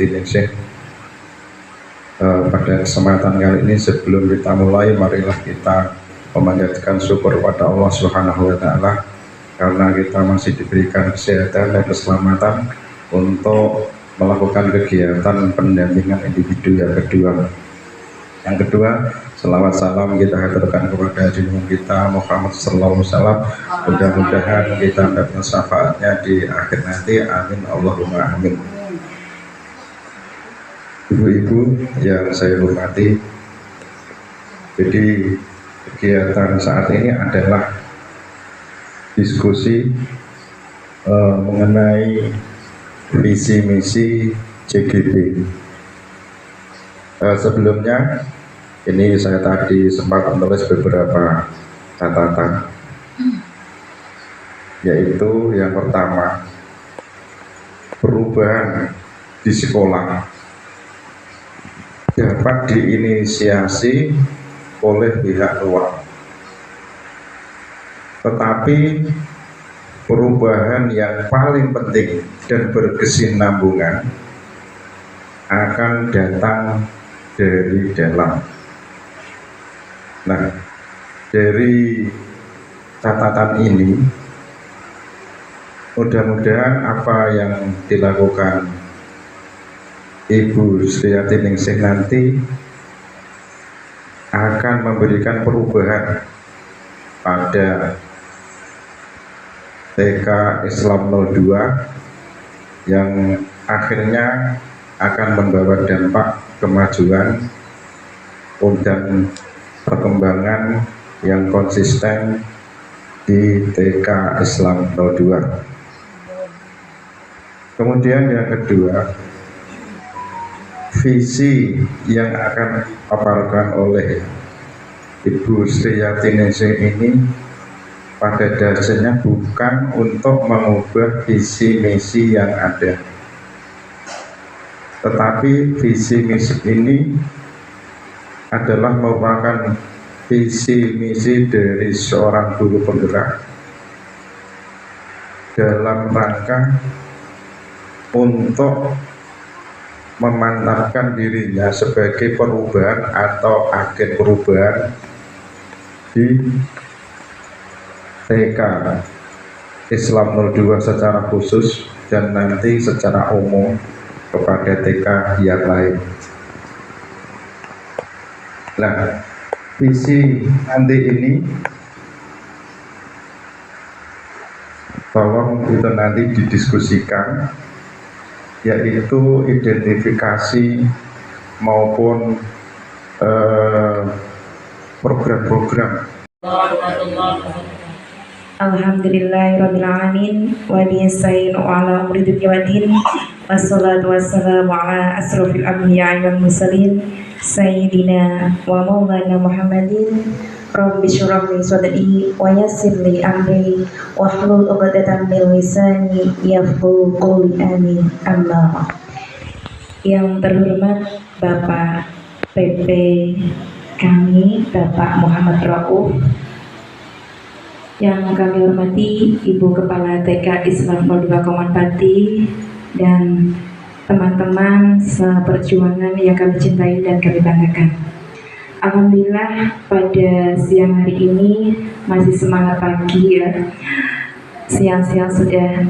Sitiningsih. Pada kesempatan kali ini sebelum kita mulai, marilah kita memanjatkan syukur pada Allah Subhanahu wa Ta'ala karena kita masih diberikan kesehatan dan keselamatan untuk melakukan kegiatan pendampingan individu yang kedua. Yang kedua, selawat salam kita haturkan kepada junjungan kita Muhammad sallallahu alaihi wasallam. Mudah-mudahan kita mendapat syafaatnya di akhir nanti. Amin Allahumma amin. Ibu-ibu yang saya hormati, jadi kegiatan saat ini adalah diskusi mengenai visi misi CGP. Sebelumnya ini saya tadi sempat menulis beberapa catatan, yaitu yang pertama, perubahan di sekolah dapat diinisiasi oleh pihak luar, tetapi perubahan yang paling penting dan berkesinambungan akan datang dari dalam. Nah, dari catatan ini mudah-mudahan apa yang dilakukan Ibu Sitiningsih nanti akan memberikan perubahan pada TK Islam 02 yang akhirnya akan membawa dampak kemajuan dan perkembangan yang konsisten di TK Islam 02. Kemudian yang kedua, visi yang akan dipaparkan oleh Ibu Sitiningsih ini pada dasarnya bukan untuk mengubah visi misi yang ada, tetapi visi misi ini adalah merupakan visi misi dari seorang guru penggerak dalam rangka untuk memantapkan dirinya sebagai perubahan atau agen perubahan di TK Islam 02 secara khusus dan nanti secara umum kepada TK yang lain. Nah, visi nanti ini tolong itu nanti didiskusikan, yaitu identifikasi maupun program-program. Alhamdulillahirabbil alamin wa biyasta'inu ala umri dunya waddin wassalatu wassalamu ala asrofil anbiya'i wal mursalin sayyidina wa maulana Muhammadin. Rabbi shrah li sadri wa yassir li amri wahlul 'uqdatam min lisani yafqahu qawli. Amin. Amma. Yang terhormat Bapak PP kami, Bapak Muhammad Rauf, yang kami hormati Ibu Kepala TK Islam 02 Pati dan teman-teman seperjuangan yang kami cintai dan kami banggakan. Alhamdulillah pada siang hari ini masih semangat pagi ya. Siang-siang sudah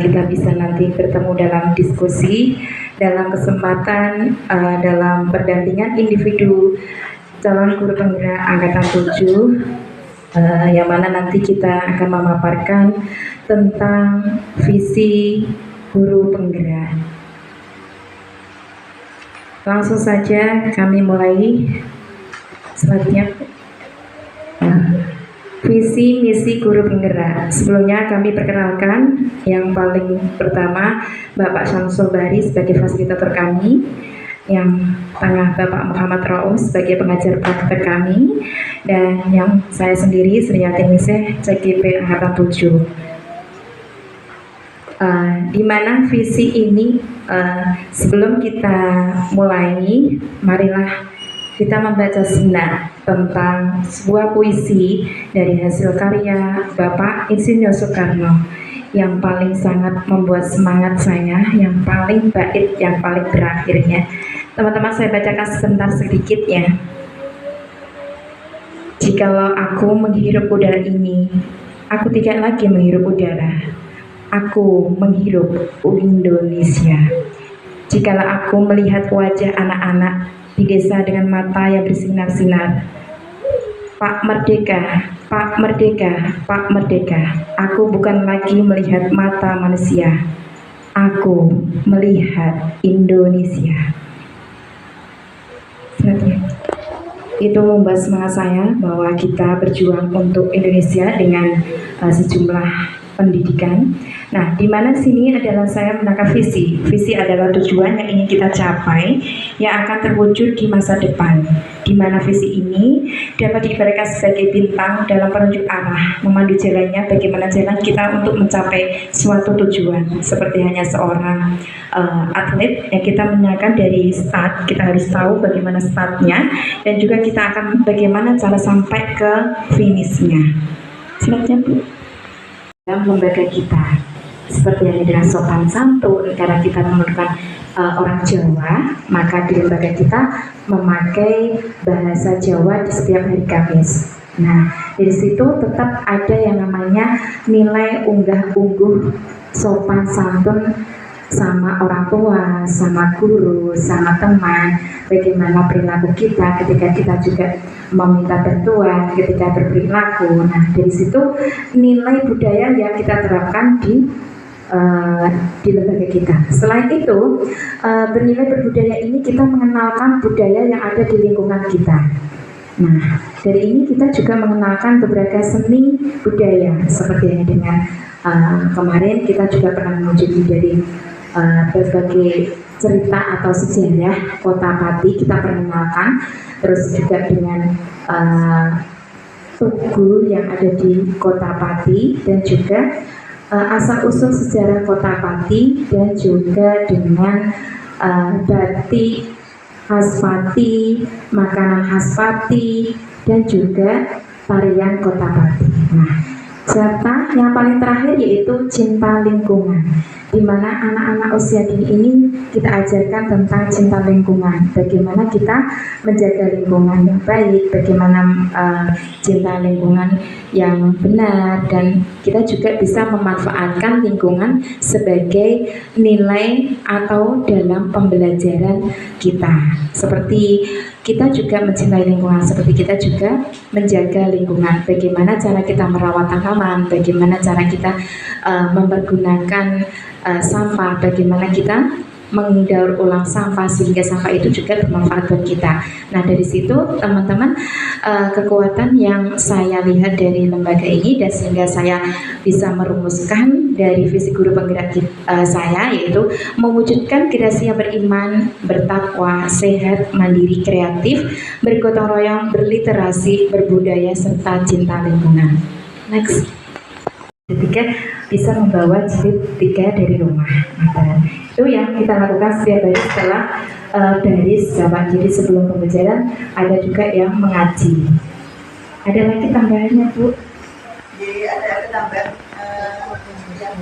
kita bisa nanti bertemu dalam diskusi dalam kesempatan dalam pendampingan individu calon guru penggerak angkatan 7, yang mana nanti kita akan memaparkan tentang visi guru penggerak. Langsung saja kami mulai. Selanjutnya, visi misi guru penggerak. Sebelumnya kami perkenalkan yang paling pertama Bapak Syamsul Bari sebagai fasilitator kami, yang tengah Bapak Muhammad Rauf sebagai pengajar praktek kami, dan yang saya sendiri Sitiningsih CGP angkatan 7. Di mana visi ini sebelum kita mulai, marilah kita membaca sejenak tentang sebuah puisi dari hasil karya Bapak Insinyur Soekarno yang paling sangat membuat semangat saya, yang paling bait, yang paling berakhirnya. Teman-teman, saya bacakan sebentar sedikit ya. Jikalau aku menghirup udara ini, aku tidak lagi menghirup udara. Aku menghirup Indonesia. Jikalau aku melihat wajah anak-anak di desa dengan mata yang bersinar-sinar, Pak Merdeka, Pak Merdeka, Pak Merdeka. Aku bukan lagi melihat mata manusia. Aku melihat Indonesia. Itu membuat semangat saya bahwa kita berjuang untuk Indonesia dengan sejumlah pendidikan. Nah, di mana sini adalah saya menangkap visi. Visi adalah tujuan yang ingin kita capai yang akan terwujud di masa depan. Di mana visi ini dapat diibaratkan sebagai bintang dalam penunjuk arah, memandu jalannya bagaimana jalan kita untuk mencapai suatu tujuan. Seperti hanya seorang atlet yang kita menyanyikan dari start, kita harus tahu bagaimana startnya dan juga kita akan bagaimana cara sampai ke finishnya. Silakan Bu. Dalam lembaga kita, seperti yang dengan sopan santun, karena kita memerlukan orang Jawa, maka di lembaga kita memakai bahasa Jawa di setiap hari Kamis. Nah, dari situ tetap ada yang namanya nilai unggah-ungguh sopan santun sama orang tua, sama guru, sama teman, bagaimana perilaku kita ketika kita juga meminta bantuan, ketika berperilaku. Nah, dari situ nilai budaya yang kita terapkan di lembaga kita. Selain itu, bernilai berbudaya ini kita mengenalkan budaya yang ada di lingkungan kita. Nah, dari ini kita juga mengenalkan beberapa seni budaya, seperti dengan kemarin kita juga pernah mengunjungi dari berbagai cerita atau sejarah Kota Pati kita perkenalkan, terus juga dengan tugu yang ada di Kota Pati dan juga asal usul sejarah Kota Pati dan juga dengan batik khas Pati, makanan khas Pati dan juga tarian Kota Pati. Nah, serta yang paling terakhir yaitu cinta lingkungan, di mana anak-anak usia dini ini kita ajarkan tentang cinta lingkungan, bagaimana kita menjaga lingkungan yang baik, bagaimana cinta lingkungan yang benar, dan kita juga bisa memanfaatkan lingkungan sebagai nilai atau dalam pembelajaran kita. Seperti kita juga mencintai lingkungan, seperti kita juga menjaga lingkungan, bagaimana cara kita merawat tanaman, bagaimana cara kita mempergunakan sampah, bagaimana kita mendaur ulang sampah sehingga sampah itu juga bermanfaat buat kita. Nah, dari situ teman-teman, kekuatan yang saya lihat dari lembaga ini dan sehingga saya bisa merumuskan dari visi guru penggerak saya, yaitu mewujudkan generasi yang beriman, bertakwa, sehat, mandiri, kreatif, bergotong royong, berliterasi, berbudaya, serta cinta lingkungan. Next. Ketiga, bisa membawa jilid 3 dari rumah. Nah, itu yang kita lakukan setiap hari setelah baris Bapak. Jadi sebelum pembelajaran ada juga yang mengaji. Ada lagi tambahannya, Bu? Jadi ada tambahan yang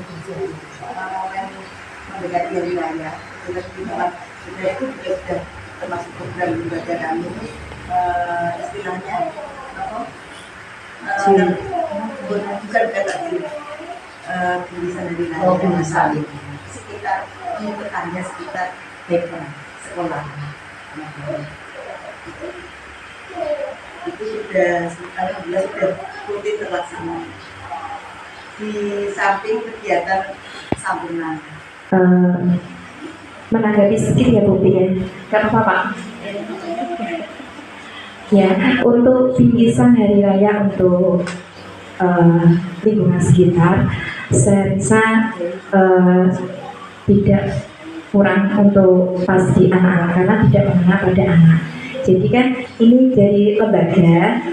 mendekati hari raya. Sudah itu juga sudah termasuk program ibadah kami. Istilahnya apa? Bukan tadi tulisan dari raya saling sekitar pengikutannya sekitar sekolah. Itu sudah alhamdulillah sudah rutin terlaksana di samping kegiatan sambunan. Menanggapi sedikit ya Bu ya, gak apa-apa Pak. Ya, untuk bingkisan hari raya untuk lingkungan sekitar, saya rasa tidak kurang untuk pasti anak-anak karena tidak mengenal pada anak. Jadi kan ini dari lembaga,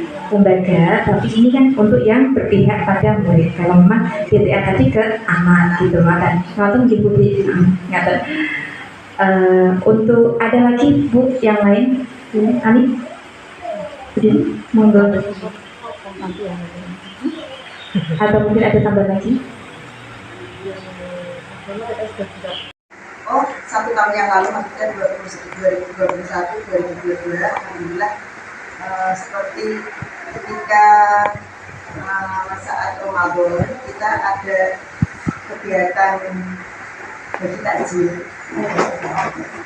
tapi ini kan untuk yang berpihak pada murid. Kalau memang PTA tadi ke anak gitu, maka kalau gitu ngaten. Untuk ada lagi Bu yang lain, ini Ali. Jadi, monggo. Atau mungkin ada tambah lagi? Oh, 1 tahun yang lalu, maksudnya 2021, 2022, alhamdulillah, seperti ketika saat Ramadan kita ada kegiatan bagi takjil.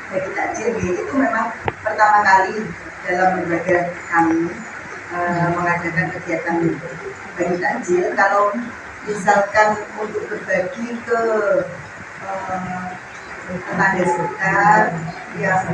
Bagi takjil itu memang pertama kali dalam lembaga kami mengadakan kegiatan bagi takjil. Kalau misalkan untuk berbagi ke tetangga sekitar yang